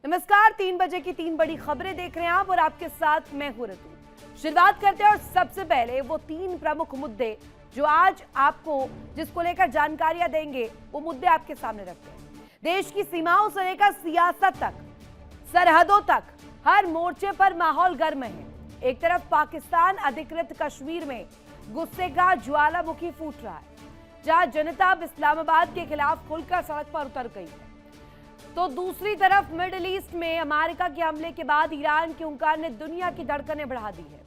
नमस्कार, 3 बजे की 3 बड़ी खबरें देख रहे हैं आप और आपके साथ मैं हूं ऋतु। शुरुआत करते हैं और सबसे पहले वो 3 प्रमुख मुद्दे जो आज आपको जिसको लेकर जानकारियां देंगे, वो मुद्दे आपके सामने रखते हैं। देश की सीमाओं से लेकर सियासत तक, सरहदों तक, हर मोर्चे पर माहौल गर्म है। एक तरफ पाकिस्तान अधिकृत कश्मीर में गुस्से का ज्वालामुखी फूट रहा है, जहां जनता अब इस्लामाबाद के खिलाफ खुलकर सड़क पर उतर गई है, तो दूसरी तरफ मिडिल ईस्ट में अमेरिका के हमले के बाद ईरान के हुंकार ने दुनिया की धड़कनें बढ़ा दी है।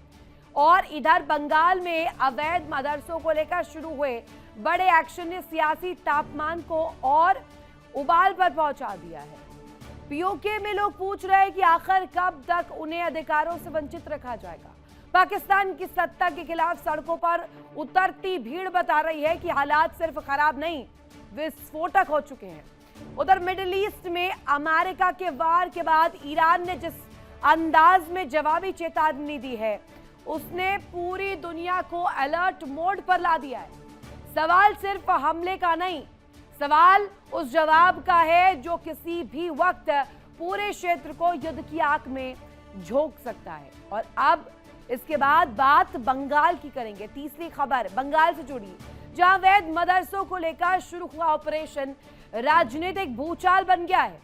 और इधर बंगाल में अवैध मदरसों को लेकर शुरू हुए बड़े एक्शन ने सियासी तापमान को और उबाल पर पहुंचा दिया है। पीओके में लोग पूछ रहे हैं कि आखिर कब तक उन्हें अधिकारों से वंचित रखा जाएगा। पाकिस्तान की सत्ता के खिलाफ सड़कों पर उतरती भीड़ बता रही है कि हालात सिर्फ खराब नहीं, विस्फोटक हो चुके हैं। उधर मिडिल ईस्ट में अमेरिका के वार के बाद ईरान ने जिस अंदाज में जवाबी चेतावनी दी है, उसने पूरी दुनिया को अलर्ट मोड पर ला दिया है। सवाल सिर्फ हमले का नहीं, सवाल उस जवाब का है जो किसी भी वक्त पूरे क्षेत्र को युद्ध की आग में झोंक सकता है। और अब इसके बाद बात बंगाल की करेंगे। तीसरी खबर बंगाल से जुड़ी, जहां अवैध मदरसों को लेकर शुरू हुआ ऑपरेशन राजनीतिक भूचाल बन गया है।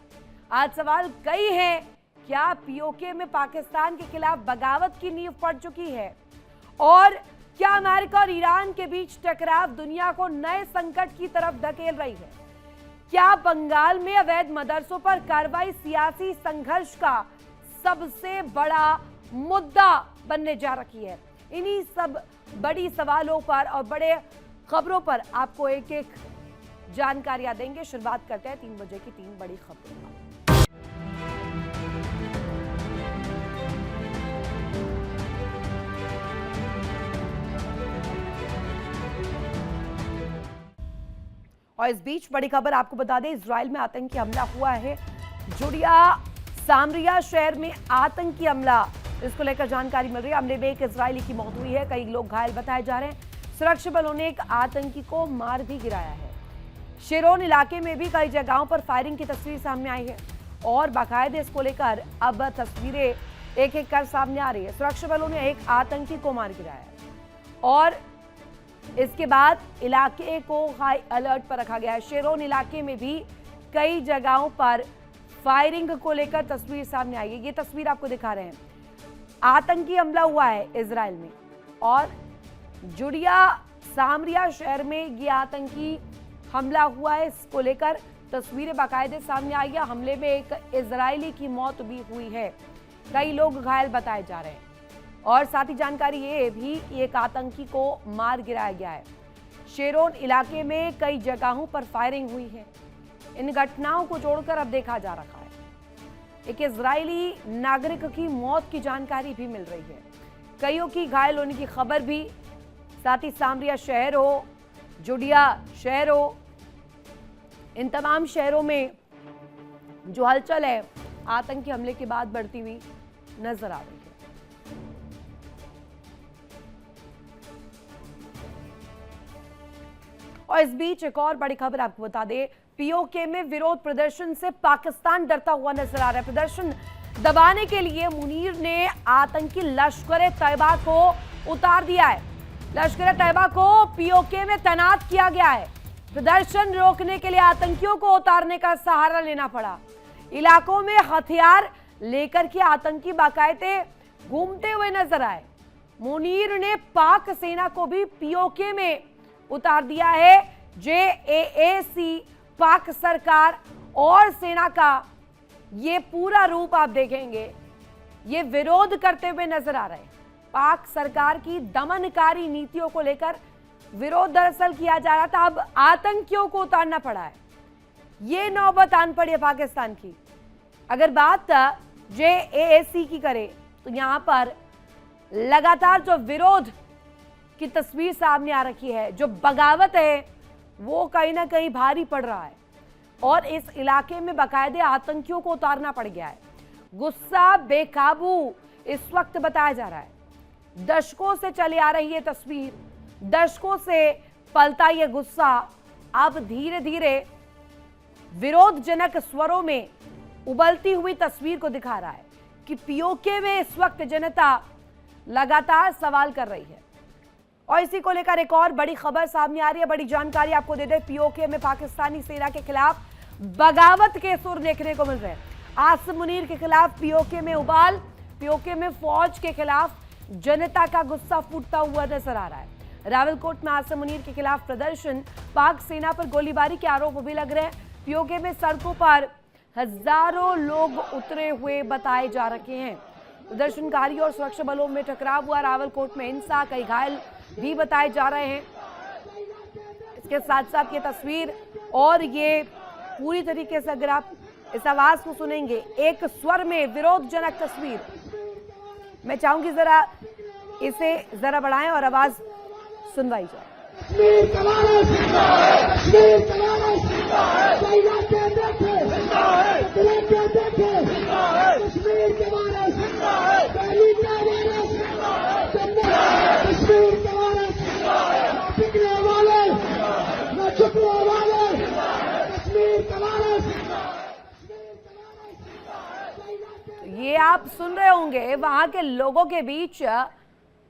आज सवाल कई हैं, क्या पीओके में पाकिस्तान के खिलाफ बगावत की नींव पड़ चुकी है? और क्या अमेरिका और ईरान के बीच टकराव दुनिया को नए संकट की तरफ धकेल रही है? क्या बंगाल में अवैध मदरसों पर कार्रवाई सियासी संघर्ष का सबसे बड़ा मुद्दा बनने जा रही है? इन्हीं सब बड़ी सवालों पर और बड़े खबरों पर आपको एक एक जानकारियां देंगे। शुरुआत करते हैं 3 बजे की 3 बड़ी खबरों का। और इस बीच बड़ी खबर आपको बता दें, इजराइल में आतंकी हमला हुआ है। जुडिया सामरिया शहर में आतंकी हमला, इसको लेकर जानकारी मिल रही है। हमले में एक इजरायली की मौत हुई है, कई लोग घायल बताए जा रहे हैं। सुरक्षा बलों ने एक आतंकी को मार भी गिराया है। शेरोन इलाके में भी कई जगहों पर फायरिंग की तस्वीर सामने आई है और बाकायदे इसको लेकर अब तस्वीरें एक एक कर सामने आ रही है। सुरक्षा बलों ने एक आतंकी को मार गिराया और इसके बाद इलाके को हाई अलर्ट पर रखा गया है। शेरोन इलाके में भी कई जगहों पर फायरिंग को लेकर तस्वीर सामने आई है। ये तस्वीर आपको दिखा रहे हैं। आतंकी हमला हुआ है इजराइल में और जुडिया सामरिया शहर में ये आतंकी हमला हुआ है। इसको लेकर तस्वीरें बाकायदे सामने आई है। हमले में एक इजरायली की मौत भी हुई है, कई लोग घायल बताए जा रहे हैं और साथ ही जानकारी ये भी एक आतंकी को मार गिराया गया है। शेरोन इलाके में कई जगहों पर फायरिंग हुई है। इन घटनाओं को जोड़कर अब देखा जा रहा है। एक इजरायली नागरिक की मौत की जानकारी भी मिल रही है, कईयों की घायल होने की खबर भी। साथ ही सामरिया शहर हो, जुडिया शहर हो, इन तमाम शहरों में जो हलचल है आतंकी हमले के बाद बढ़ती हुई नजर आ रही है। और इस बीच एक और बड़ी खबर आपको बता दें, पीओके में विरोध प्रदर्शन से पाकिस्तान डरता हुआ नजर आ रहा है। प्रदर्शन दबाने के लिए मुनीर ने आतंकी लश्कर-ए-तैयबा को उतार दिया है। लश्कर-ए-तैयबा को पीओके में तैनात किया गया है। प्रदर्शन रोकने के लिए आतंकियों को उतारने का सहारा लेना पड़ा। इलाकों में हथियार लेकर के आतंकी बाकायदे घूमते हुए नजर आए। मुनीर ने पाक सेना को भी पीओके में उतार दिया है। जेएसी पाक सरकार और सेना का ये पूरा रूप आप देखेंगे, ये विरोध करते हुए नजर आ रहे हैं। पाक सरकार की दमनकारी नीतियों को लेकर विरोध दरअसल किया जा रहा था, अब आतंकियों को उतारना पड़ा है। ये नौबत आन पड़ी है पाकिस्तान की। अगर बात जेएसी की करें तो यहां पर लगातार जो विरोध की तस्वीर सामने आ रखी है, जो बगावत है, वो कहीं ना कहीं भारी पड़ रहा है और इस इलाके में बाकायदे आतंकियों को उतारना पड़ गया है। गुस्सा बेकाबू इस वक्त बताया जा रहा है। दशकों से चली आ रही है तस्वीर, दशकों से पलता यह गुस्सा अब धीरे धीरे विरोधजनक स्वरों में उबलती हुई तस्वीर को दिखा रहा है कि पीओके में इस वक्त जनता लगातार सवाल कर रही है। और इसी को लेकर एक और बड़ी खबर सामने आ रही है, बड़ी जानकारी आपको दे दे। पीओके में पाकिस्तानी सेना के खिलाफ बगावत के सुर देखने को मिल रहे हैं। आसिम मुनीर के खिलाफ पीओके में उबाल, पीओके में फौज के खिलाफ जनता का गुस्सा फूटता हुआ नजर आ रहा है। रावलकोट में आसिम मुनीर के खिलाफ प्रदर्शन, पाक सेना पर गोलीबारी के आरोप भी लग रहे हैं। पीओके में सड़कों पर हजारों लोग उतरे हुए बताए जा रहे हैं। प्रदर्शनकारियों और सुरक्षा बलों में टकराव हुआ। रावलकोट में हिंसा, कई घायल भी बताए जा रहे हैं। इसके साथ साथ ये तस्वीर और ये पूरी तरीके से अगर आप इस आवाज को सुनेंगे, एक स्वर में विरोधजनक तस्वीर। मैं चाहूंगी जरा इसे जरा बढ़ाएं और आवाज सुनवाई जाए। ये आप सुन रहे होंगे वहां के लोगों के बीच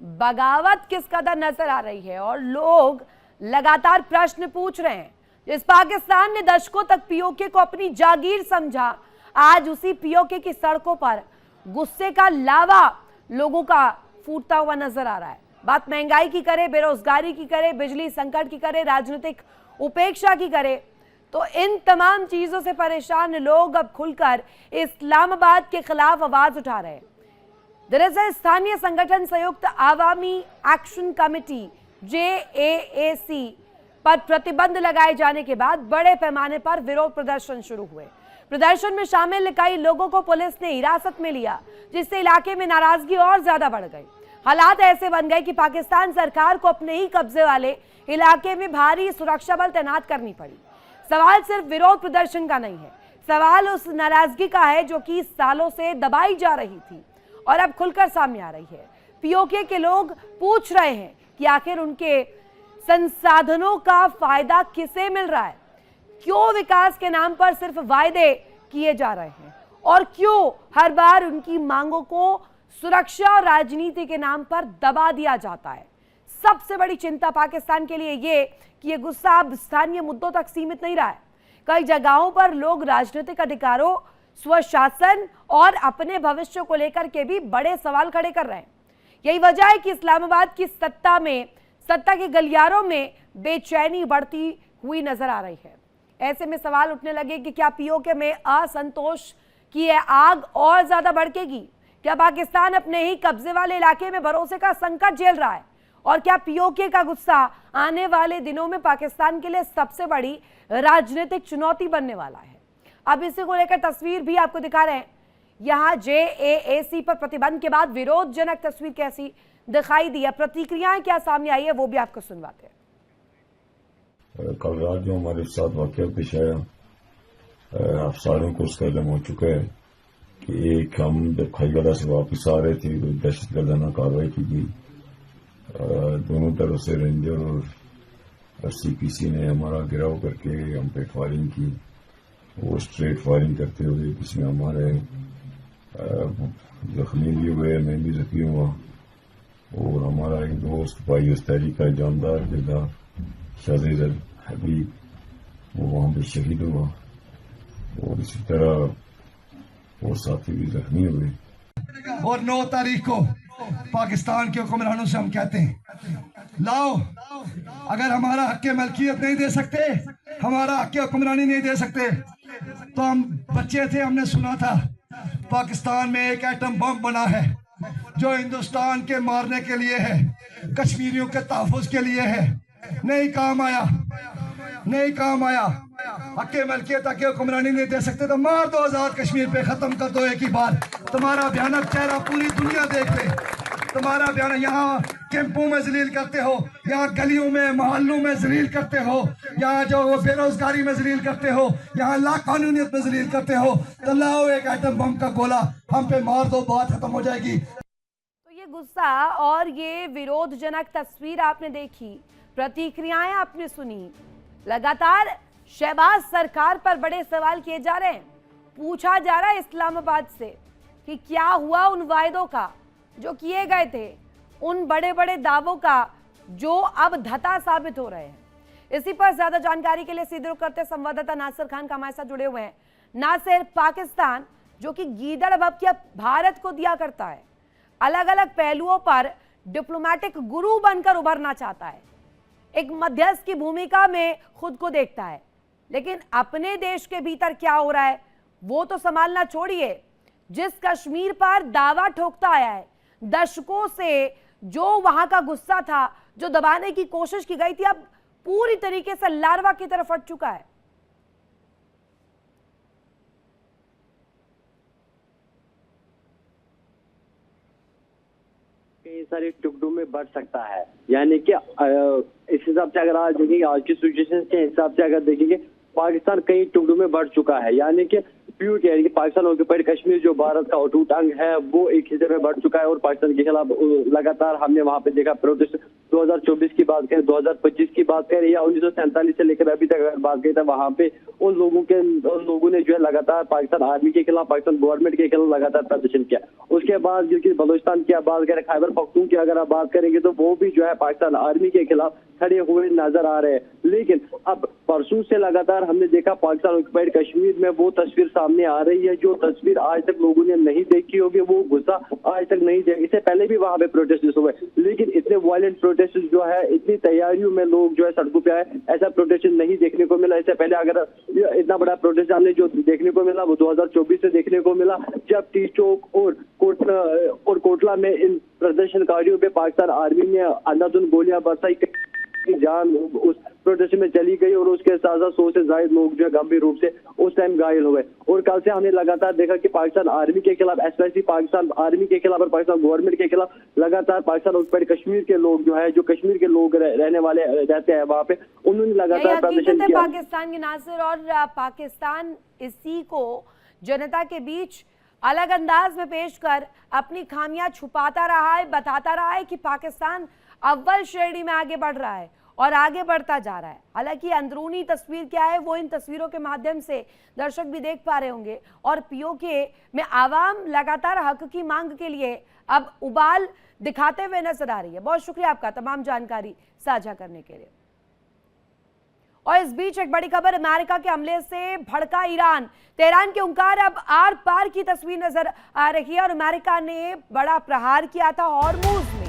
बगावत किस कदर नजर आ रही है और लोग लगातार प्रश्न पूछ रहे हैं। जिस पाकिस्तान ने दशकों तक पीओके को अपनी जागीर समझा, आज उसी पीओके की सड़कों पर गुस्से का लावा लोगों का फूटता हुआ नजर आ रहा है। बात महंगाई की करे, बेरोजगारी की करे, बिजली संकट की करे, राजनीतिक उपेक्षा की करे, तो इन तमाम चीजों से परेशान लोग अब खुलकर इस्लामाबाद के खिलाफ आवाज उठा रहे हैं। दरअसल स्थानीय संगठन संयुक्त आवामी एक्शन कमेटी JAAC पर प्रतिबंध लगाए जाने के बाद बड़े पैमाने पर विरोध प्रदर्शन शुरू हुए। प्रदर्शन में शामिल कई लोगों को पुलिस ने हिरासत में लिया, जिससे इलाके में नाराजगी और ज्यादा बढ़ गई। हालात ऐसे बन गए कि पाकिस्तान सरकार को अपने ही कब्जे वाले इलाके में भारी सुरक्षा बल तैनात करनी पड़ी। सवाल सिर्फ विरोध प्रदर्शन का नहीं है, सवाल उस नाराजगी का है जो कि सालों से दबाई जा रही थी और अब खुलकर सामने आ रही है। पीओके के लोग पूछ रहे हैं कि आखिर उनके संसाधनों का फायदा किसे मिल रहा है, क्यों विकास के नाम पर सिर्फ वायदे किए जा रहे हैं और क्यों हर बार उनकी मांगों को सुरक्षा और राजनीति के नाम पर दबा दिया जाता है। सबसे बड़ी चिंता पाकिस्तान के लिए ये कि ये गुस्सा अब स्थानीय मुद्दों तक सीमित नहीं रहा है। कई जगहों पर लोग राजनीतिक अधिकारों, स्वशासन और अपने भविष्य को लेकर के भी बड़े सवाल खड़े कर रहे हैं। यही वजह है कि इस्लामाबाद की सत्ता के गलियारों में बेचैनी बढ़ती हुई नजर आ रही है। ऐसे में सवाल उठने लगे कि क्या पीओके में असंतोष की यह आग और ज्यादा भड़केगी? क्या पाकिस्तान अपने ही कब्जे वाले इलाके में भरोसे का संकट झेल रहा है? और क्या पीओके का गुस्सा आने वाले दिनों में पाकिस्तान के लिए सबसे बड़ी राजनीतिक चुनौती बनने वाला है? अब इसी को लेकर तस्वीर भी आपको दिखा रहे हैं। यहाँ JAAC पर प्रतिबंध के बाद विरोधजनक तस्वीर कैसी दिखाई दी है, प्रतिक्रियाएं क्या सामने आई है, वो भी आपको सुनवाते हैं। कल रात जो हमारे साथ वाकया पेश आया, आप सारों को उसका इल्म हो चुका है कि एक हम जब खाईगला से वापस आ रहे थे तो दहशतगर्दाना कार्रवाई की गई। दोनों तरफ से रेंजर और CPC ने हमारा गिराव करके हम पे फायरिंग की। वो स्ट्रेट फायरिंग करते हुए जिसमें हमारे जख्मी भी हुए, मैं भी जख्मी हुआ और हमारा एक दोस्त भाई उस्तैदी का जानदार किरदार शाजिद हबीब वो वहां पे शहीद हुआ और इसी तरह और साथी भी जख्मी हुए। और 9 तारीख को पाकिस्तान के हुक्मरानों से हम कहते हैं, लाओ, अगर हमारा हक मलकियत नहीं दे सकते, हमारा हक हुक्मरानी नहीं दे सकते, तो हम बच्चे थे, हमने सुना था पाकिस्तान में एक एटम बम बना है जो हिंदुस्तान के मारने के लिए है, कश्मीरियों के तहफ़्फ़ुज़ के लिए है। नहीं काम आया, नहीं काम आया। हक मलकियत, हक हुक्मरानी नहीं दे सकते तो मार दो, आजाद कश्मीर पे खत्म कर दो एक ही बार। तुम्हारा भयानक चेहरा पूरी दुनिया देख ले, तुम्हारा बयान। यहाँ कैंपों में जलील करते हो, यहाँ गलियों में मोहल्लों में जलील करते हो, यहाँ जो बेरोजगारी में जलील करते हो, यहाँ लाकानूनियत में जलील करते हो, तो लाओ एक एटम बम का गोला हम पे मार दो, बात खत्म हो जाएगी। तो ये गुस्सा और ये विरोधजनक तस्वीर आपने देखी, प्रतिक्रियाएं आपने सुनी। लगातार शहबाज सरकार पर बड़े सवाल किए जा रहे हैं। पूछा जा रहा है इस्लामाबाद से कि क्या हुआ उन वायदों का जो किए गए थे, उन बड़े बड़े दावों का जो अब धता साबित हो रहे हैं। इसी पर ज्यादा जानकारी के लिए सीधे रुख करते संवाददाता नासिर खान का हमारे साथ जुड़े हुए हैं। नासिर, पाकिस्तान जो कि गीदड़ भभकिया भारत को दिया करता है, अलग अलग पहलुओं पर डिप्लोमेटिक गुरु बनकर उभरना चाहता है, एक मध्यस्थ की भूमिका में खुद को देखता है, लेकिन अपने देश के भीतर क्या हो रहा है वो तो संभालना छोड़िए। जिस कश्मीर पर दावा ठोकता आया है, दशकों से जो वहां का गुस्सा था, जो दबाने की कोशिश की गई थी, अब पूरी तरीके से लार्वा की तरफ हट चुका है। कई सारे टुकड़ों में बढ़ सकता है, यानी कि इस हिसाब से अगर आज देखेंगे, आज की सिचुएशन के हिसाब से अगर देखेंगे, पाकिस्तान कई टुकड़ों में बढ़ चुका है। यानी कि प्योर यानी कि पाकिस्तान ऑक्यूपाइड कश्मीर जो भारत का अटूट अंग है वो एक हिस्से में बढ़ चुका है और पाकिस्तान के खिलाफ लगातार हमने वहां पे देखा प्रोटेस्ट। 2024 की बात करें, 2025 की बात करें या 1947 से लेकर अभी तक अगर बात करें, वहां पे उन लोगों ने जो है लगातार पाकिस्तान आर्मी के खिलाफ, पाकिस्तान गवर्नमेंट के खिलाफ लगातार प्रदर्शन किया। उसके बाद गिलगित बलोचिस्तान की बात करें, खैबर पख्तून की अगर आप बात करेंगे तो वो भी जो है पाकिस्तान आर्मी के खिलाफ खड़े हुए नजर आ रहे हैं। लेकिन अब परसों से लगातार हमने देखा पाकिस्तान ऑक्यूपाइड कश्मीर में वो तस्वीर सामने आ रही है जो तस्वीर आज तक लोगों ने नहीं देखी होगी, वो गुस्सा आज तक नहीं देखा। इससे पहले भी वहां पे प्रोटेस्ट हुए, लेकिन इतने वायलेंट प्रोटेस्ट जो है, इतनी तैयारियों में लोग जो है सड़कों पे आए, ऐसा प्रोटेस्ट नहीं देखने को मिला। इससे पहले अगर इतना बड़ा प्रोटेस्ट हमने जो देखने को मिला वो 2024 से देखने को मिला, जब टी चौक और कोटला में इन प्रदर्शनकारियों पे पाकिस्तान आर्मी ने अंधाधुंध गोलियां बरसाई, जान उस प्रोटेस्ट में चली गई और उसके साथ साथ 100 से ज्यादा लोग जो है गंभीर रूप से उस टाइम घायल हुए। और कल से हमने लगातार देखा कि पाकिस्तान आर्मी के खिलाफ, स्पेशली पाकिस्तान आर्मी के खिलाफ और पाकिस्तान गवर्नमेंट के खिलाफ लगातार पाकिस्तान ऑक्यूपाइड कश्मीर के लोग जो है, जो कश्मीर के लोग रहने वाले रहते हैं वहां पे, उन्होंने लगातार प्रदर्शन किया। पाकिस्तान के नासिर, और पाकिस्तान इसी को जनता के बीच अलग अंदाज में पेश कर अपनी खामियां छुपाता रहा है, बताता रहा है कि पाकिस्तान अव्वल श्रेणी में आगे बढ़ रहा है और आगे बढ़ता जा रहा है। हालांकि अंदरूनी तस्वीर क्या है वो इन तस्वीरों के माध्यम से दर्शक भी देख पा रहे होंगे, और पीओके में आवाम लगातार हक की मांग के लिए अब उबाल दिखाते हुए नजर आ रही है। बहुत शुक्रिया आपका तमाम जानकारी साझा करने के लिए। और इस बीच एक बड़ी खबर, अमेरिका के हमले से भड़का ईरान, तेहरान के हुंकार अब आर पार की तस्वीर नजर आ रही है और अमेरिका ने बड़ा प्रहार किया था हॉर्मुज में,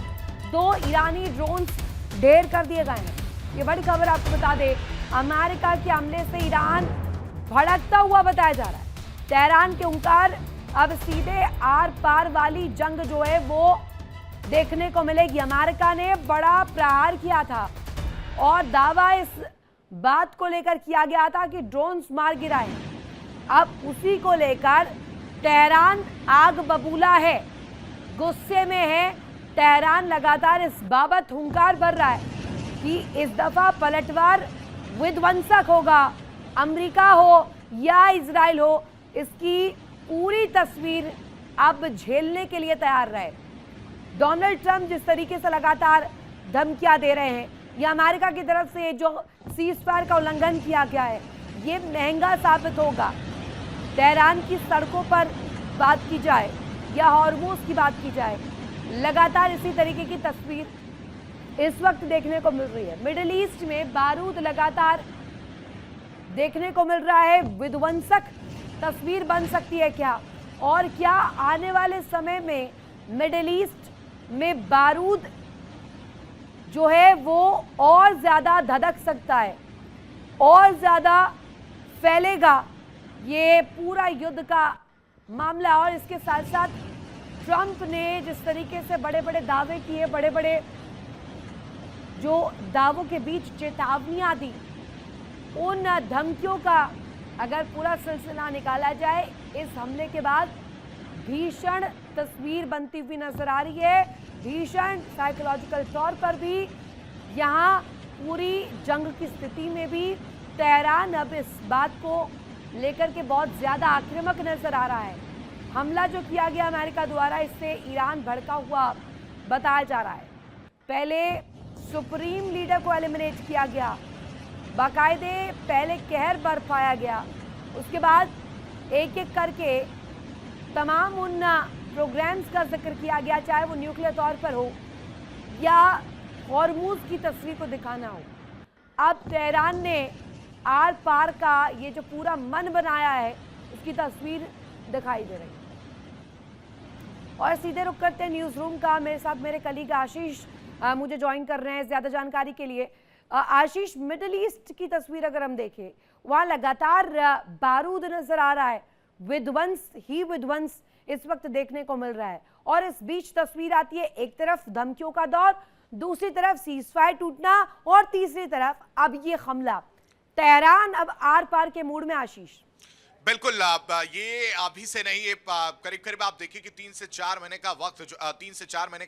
2 ईरानी ड्रोन्स ढेर कर दिए गए हैं। ये बड़ी खबर आपको बता दें, अमेरिका के हमले से ईरान भड़कता हुआ बताया जा रहा है। तेहरान के हुंकार अब सीधे आर पार वाली जंग जो है वो देखने को मिलेगी। अमेरिका ने बड़ा प्रहार किया था और दावा इस बात को लेकर किया गया था कि ड्रोन्स मार गिराए। अब उसी को लेकर तेहरान आग बबूला है, गुस्से में है। तेहरान लगातार इस बाबत हुंकार भर रहा है कि इस दफा पलटवार विध्वंसक होगा, अमेरिका हो या इजराइल हो, इसकी पूरी तस्वीर अब झेलने के लिए तैयार रहे। डोनाल्ड ट्रंप जिस तरीके से लगातार धमकियां दे रहे हैं, या अमेरिका की तरफ से जो सीज़फायर का उल्लंघन किया गया है, ये महंगा साबित होगा। तेहरान की सड़कों पर बात की जाए या हॉर्मुज की बात की जाए, लगातार इसी तरीके की तस्वीर इस वक्त देखने को मिल रही है। मिडिल ईस्ट में बारूद लगातार देखने को मिल रहा है। विध्वंसक तस्वीर बन सकती है क्या, और क्या आने वाले समय में मिडिल ईस्ट में बारूद जो है वो और ज़्यादा धधक सकता है, और ज़्यादा फैलेगा ये पूरा युद्ध का मामला। और इसके साथ साथ ट्रंप ने जिस तरीके से बड़े बड़े दावे किए, बड़े बड़े जो दावों के बीच चेतावनियां दी, उन धमकियों का अगर पूरा सिलसिला निकाला जाए, इस हमले के बाद भीषण तस्वीर बनती हुई नजर आ रही है। भीषण साइकोलॉजिकल तौर पर भी, यहाँ पूरी जंग की स्थिति में भी तेहरान अब इस बात को लेकर के बहुत ज़्यादा आक्रामक नजर आ रहा है। हमला जो किया गया अमेरिका द्वारा, इससे ईरान भड़का हुआ बताया जा रहा है। पहले सुप्रीम लीडर को एलिमिनेट किया गया, बाकायदे पहले कहर बरपाया गया, उसके बाद एक एक करके तमाम उन प्रोग्राम्स का जिक्र किया गया, चाहे वो न्यूक्लियर तौर पर हो या हॉर्मूज की तस्वीर को दिखाना हो। अब तेहरान ने आर पार का ये जो पूरा मन बनाया है उसकी तस्वीर दिखाई दे रही है। और सीधे रुक करते हैं न्यूज़ रूम का। मेरे साथ मेरे कलीग आशीष मुझे ज्वाइन कर रहे हैं ज़्यादा जानकारी के लिए। आशीष, मिडिल ईस्ट की तस्वीर अगर हम देखें, वहाँ लगातार बारूद नजर आ रहा है, विध्वंस ही विध्वंस इस वक्त देखने को मिल रहा है। और इस बीच तस्वीर आती है एक तरफ धमकियों का दौर, दूसरी तरफ सीजफायर टूटना और तीसरी तरफ अब ये हमला। तेहरान अब आर पार के मूड में। आशीष, बिल्कुल, ये अभी से नहीं, ये करीब करीब आप देखिए कि 3 से 4 महीने का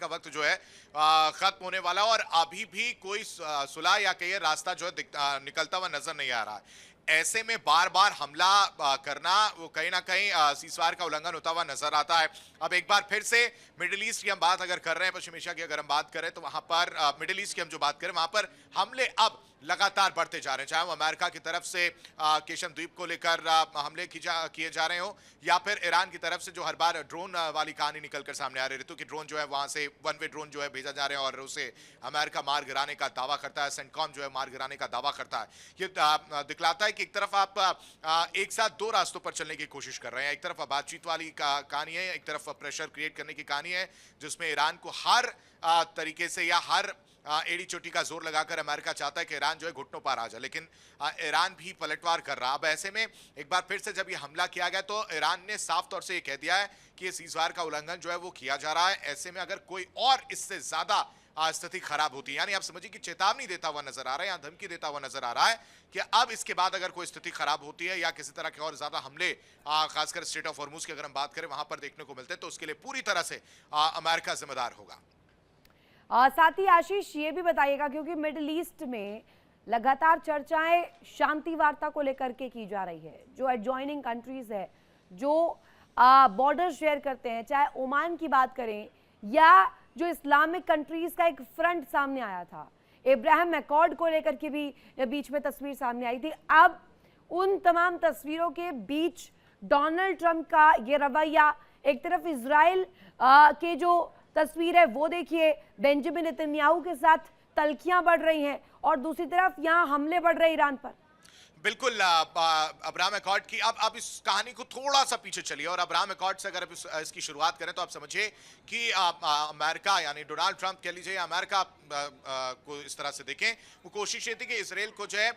वक्त जो है खत्म होने वाला, और अभी भी कोई सुलह या कहीं रास्ता जो है निकलता हुआ नजर नहीं आ रहा है। ऐसे में बार बार हमला करना वो कहीं ना कहीं सीजफायर का उल्लंघन होता हुआ नजर आता है। अब एक बार फिर से मिडिल ईस्ट की हम बात अगर कर रहे हैं, पश्चिम एशिया की अगर हम बात करें, तो वहां पर मिडिल ईस्ट की हम जो बात करें वहां पर हमले अब लगातार बढ़ते जा रहे हैं, चाहे वो अमेरिका की तरफ से केशन द्वीप को लेकर हमले किए जा रहे हो, या फिर ईरान की तरफ से जो हर बार ड्रोन वाली कहानी निकलकर सामने आ रही है। ऋतु की ड्रोन जो है वहां से वन वे ड्रोन जो है भेजा जा रहे हैं और उसे अमेरिका मार गिराने का दावा करता है, सेंटकॉम जो है मार गिराने का दावा करता है। ये दिखलाता है कि एक तरफ आप एक साथ दो रास्तों पर चलने की कोशिश कर रहे हैं। एक तरफ बातचीत वाली कहानी है, एक तरफ प्रेशर क्रिएट करने की कहानी है, जिसमें ईरान को हर तरीके से या हर एड़ी चोटी का जोर लगाकर अमेरिका चाहता है कि ईरान जो है घुटनों पर आ जाए, लेकिन ईरान भी पलटवार कर रहा। अब ऐसे में एक बार फिर से जब ये हमला किया गया तो ईरान ने साफ तौर से ये कह दिया है कि ये सीजफायर का उल्लंघन जो है वो किया जा रहा है। ऐसे में अगर कोई और इससे ज्यादा स्थिति खराब होती है, यानी आप समझिए कि चेतावनी देता हुआ नजर आ रहा है या धमकी देता हुआ नजर आ रहा है कि अब इसके बाद अगर कोई स्थिति खराब होती है या किसी तरह के और ज्यादा हमले खासकर स्ट्रेट ऑफ हॉर्मुज की अगर हम बात करें वहां पर देखने को मिलते हैं, तो उसके लिए पूरी तरह से अमेरिका जिम्मेदार होगा। साथ ही आशीष ये भी बताइएगा, क्योंकि मिडिल ईस्ट में लगातार चर्चाएं शांति वार्ता को लेकर के की जा रही है, जो एडजॉइनिंग कंट्रीज है, जो बॉर्डर शेयर करते हैं, चाहे ओमान की बात करें या जो इस्लामिक कंट्रीज का एक फ्रंट सामने आया था, इब्राहिम अकॉर्ड को लेकर के भी बीच में तस्वीर सामने आई थी। अब उन तमाम तस्वीरों के बीच डोनाल्ड ट्रंप का ये रवैया, एक तरफ इजराइल के जो तस्वीर है वो देखिए, बेंजामिन नेतन्याहू के साथ तल्खियां बढ़ रही हैं, और दूसरी तरफ यहां हमले बढ़ रहे ईरान पर। बिल्कुल, अब्राहम अकॉर्ड की अब इस कहानी को थोड़ा सा पीछे चलिए और अब्राहम अकॉर्ड से अगर इसकी शुरुआत करें तो आप समझिए कि अमेरिका यानी डोनाल्ड ट्रंप कह लीजिए, अमेरिका को इस तरह से देखें, वो कोशिश ये थी कि इसराइल को जो है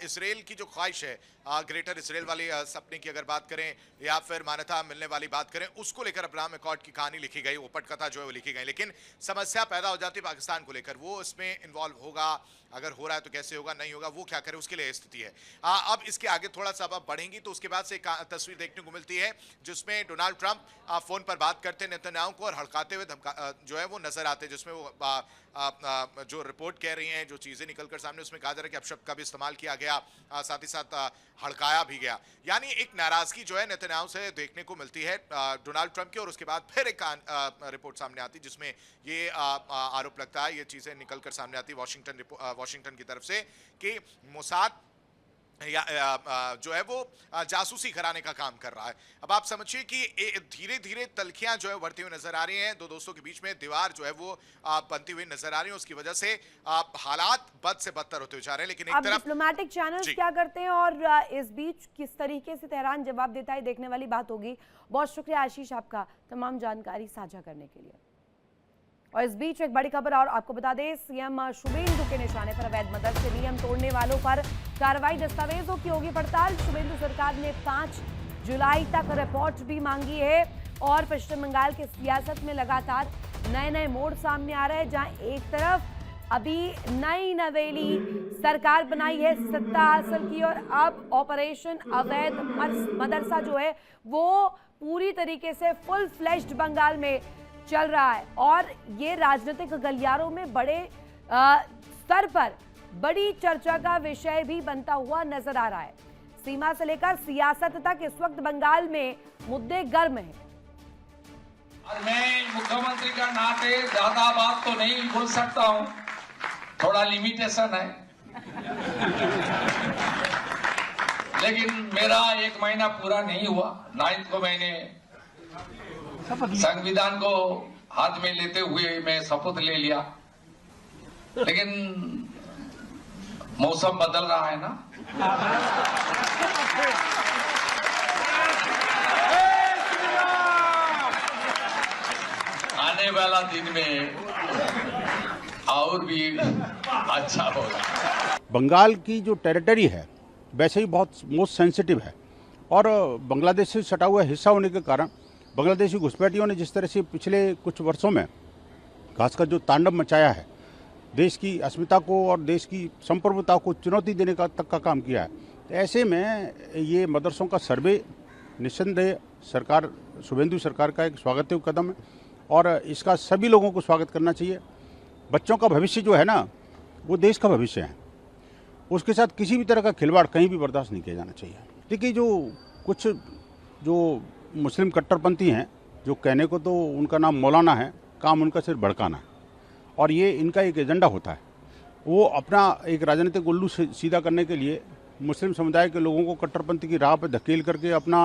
इसराइल की जो ख्वाहिश है ग्रेटर इसराइल वाली सपने की अगर बात करें या फिर मान्यता मिलने वाली बात करें, उसको लेकर अब्राहम अकॉर्ड की कहानी लिखी गई, वो पटकथा जो है वो लिखी गई। लेकिन समस्या पैदा हो जाती है पाकिस्तान को लेकर, वो इसमें इन्वॉल्व होगा, अगर हो रहा है तो कैसे होगा, नहीं होगा वो क्या करे, उसके लिए स्थिति है। अब इसके आगे थोड़ा सा अब बढ़ेंगी तो उसके बाद से एक तस्वीर देखने को मिलती है जिसमें डोनाल्ड ट्रंप फोन पर बात करते हैं नेतन्याहू को और हड़काते हुए जो है वो नजर आते हैं, जिसमें वो जो रिपोर्ट कह रही हैं, जो चीजें निकलकर सामने, उसमें कहा जा रहा है कि अपशब्द का भी इस्तेमाल किया गया, साथ ही साथ हड़काया भी गया। यानी एक नाराजगी जो है नेतन्याहू से देखने को मिलती है डोनाल्ड ट्रंप की, और उसके बाद फिर एक रिपोर्ट सामने आती जिसमें ये आरोप लगता है, ये चीजें निकलकर सामने आती वॉशिंगटन की तरफ से कि मोसाद या जो है वो जासूसी कराने का काम कर रहा है। अब आप समझिए कि धीरे धीरे तल्खियां जो है बढ़ती हुई नजर आ रही हैं, दो दोस्तों के बीच में दीवार जो है वो बनती हुई नजर आ रही है, उसकी वजह से हालात बद से बदतर होते जा रहे हैं। लेकिन एक तरफ डिप्लोमेटिक चैनल्स क्या करते हैं और इस बीच किस तरीके से तेहरान जवाब देता है, देखने वाली बात होगी। बहुत शुक्रिया आशीष आपका तमाम जानकारी साझा करने के लिए। और इस बीच एक बड़ी खबर और आपको बता दें, सीएम शुभेंदु के निशाने पर अवैध मदद से नियम तोड़ने वालों पर कार्रवाई, दस्तावेजों की होगी पड़ताल। शुभेंदु सरकार ने 5 जुलाई तक रिपोर्ट भी मांगी है और पश्चिम बंगाल की सियासत में लगातार नए नए मोड़ सामने आ रहे हैं, जहां एक तरफ अभी नई नवेली सरकार बनाई है, सत्ता हासिल की, और अब ऑपरेशन अवैध मदरसा जो है वो पूरी तरीके से फुल फ्लेश्ड बंगाल में चल रहा है, और ये राजनीतिक गलियारों में बड़े स्तर पर बड़ी चर्चा का विषय भी बनता हुआ नजर आ रहा है। सीमा से लेकर सियासत तक इस वक्त बंगाल में मुद्दे गर्म हैं। और मैं मुख्यमंत्री का नाते ज्यादा बात तो नहीं बोल सकता हूं, थोड़ा लिमिटेशन है, लेकिन मेरा 1 महीना पूरा नहीं हुआ। 9 को मैंने संविधान को हाथ में लेते हुए मैं शपथ ले लिया, लेकिन मौसम बदल रहा है ना। आने वाला दिन में और भी अच्छा होगा। बंगाल की जो टेरिटरी है वैसे ही बहुत मोस्ट सेंसिटिव है और बांग्लादेश से सटा हुआ हिस्सा होने के कारण बांग्लादेशी घुसपैठियों ने जिस तरह से पिछले कुछ वर्षों में खासकर जो तांडव मचाया है, देश की अस्मिता को और देश की संप्रभुता को चुनौती देने का तक का काम किया है, तो ऐसे में ये मदरसों का सर्वे निस्संदेह सरकार शुभेंदु सरकार का एक स्वागत कदम है और इसका सभी लोगों को स्वागत करना चाहिए। बच्चों का भविष्य जो है ना, वो देश का भविष्य है, उसके साथ किसी भी तरह का खिलवाड़ कहीं भी बर्दाश्त नहीं किया जाना चाहिए। देखिए, जो मुस्लिम कट्टरपंथी हैं, जो कहने को तो उनका नाम मौलाना है, काम उनका सिर्फ भड़काना है और ये इनका एक एजेंडा होता है। वो अपना एक राजनीतिक उल्लू सीधा करने के लिए मुस्लिम समुदाय के लोगों को कट्टरपंथी की राह पर धकेल करके अपना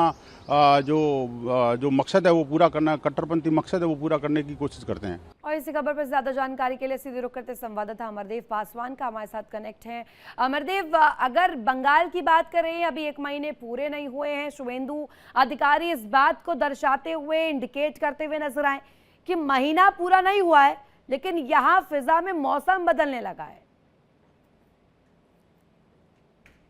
जो मकसद है वो पूरा करना, कट्टरपंथी मकसद है वो पूरा करने की कोशिश करते हैं। और इसी खबर पर ज्यादा जानकारी के लिए सीधे रुख करते संवाददाता अमरदेव पासवान का हमारे साथ कनेक्ट हैं। अमरदेव, अगर बंगाल की बात करें, अभी 1 महीने पूरे नहीं हुए हैं, शुभेंदु अधिकारी इस बात को दर्शाते हुए, इंडिकेट करते हुए नजर आए कि महीना पूरा नहीं हुआ है, लेकिन यहाँ फिजा में मौसम बदलने लगा है।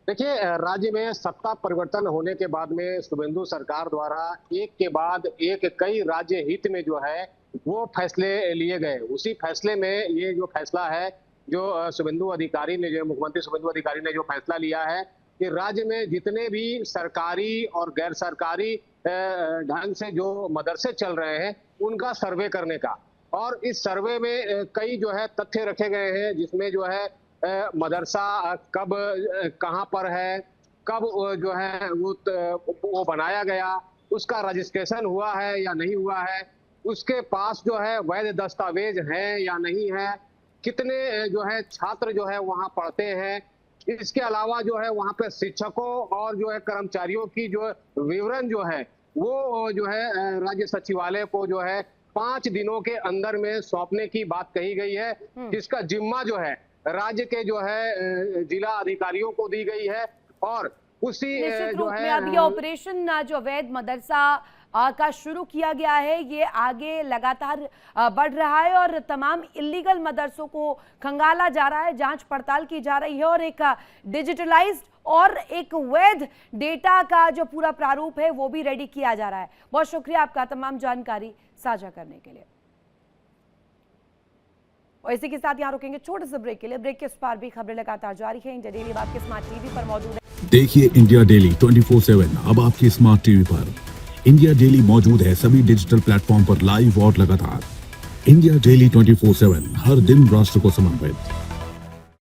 देखिए, राज्य में सत्ता परिवर्तन होने के बाद में शुभेंदु सरकार द्वारा एक के बाद एक कई राज्य हित में जो है वो फैसले लिए गए। उसी फैसले में ये जो फैसला है, जो शुभेंदु अधिकारी ने, जो मुख्यमंत्री शुभेंदु अधिकारी ने जो फैसला लिया है कि राज्य में जितने भी सरकारी और गैर सरकारी ढंग से जो मदरसे चल रहे हैं उनका सर्वे करने का, और इस सर्वे में कई जो है तथ्य रखे गए हैं, जिसमें जो है मदरसा कब कहां पर है, कब जो है वो बनाया गया, उसका रजिस्ट्रेशन हुआ है या नहीं हुआ है, उसके पास जो है वैध दस्तावेज है या नहीं है, कितने जो है छात्र जो है वहां पढ़ते हैं, इसके अलावा जो है वहां पे शिक्षकों और जो है कर्मचारियों की जो विवरण जो है वो जो है राज्य सचिवालय को जो है 5 दिनों के अंदर में सौंपने की बात कही गई है, जिसका जिम्मा जो है राज्य के जो है जिला अधिकारियों को दी गई है। और उसी जो है अब ये ऑपरेशन जो अवैध मदरसा का शुरू किया गया है, ये आगे लगातार बढ़ रहा है और तमाम इलीगल मदरसों को खंगाला जा रहा है, जांच पड़ताल की जा रही है और एक डिजिटलाइज्ड और एक वैध डेटा का जो पूरा प्रारूप है वो भी रेडी किया जा रहा है। बहुत शुक्रिया आपका तमाम जानकारी साझा करने के लिए। और इसी के साथ यहाँ रुकेंगे छोटे से ब्रेक के लिए। ब्रेक के उस पार भी खबरें लगातार जारी है। इंडिया डेली आपके स्मार्ट टीवी पर मौजूद है। देखिए इंडिया डेली 24/7 अब आपके स्मार्ट टीवी पर। इंडिया डेली मौजूद है सभी डिजिटल प्लेटफॉर्म पर लाइव और लगातार। इंडिया डेली 24/7 हर दिन राष्ट्र को समर्पित।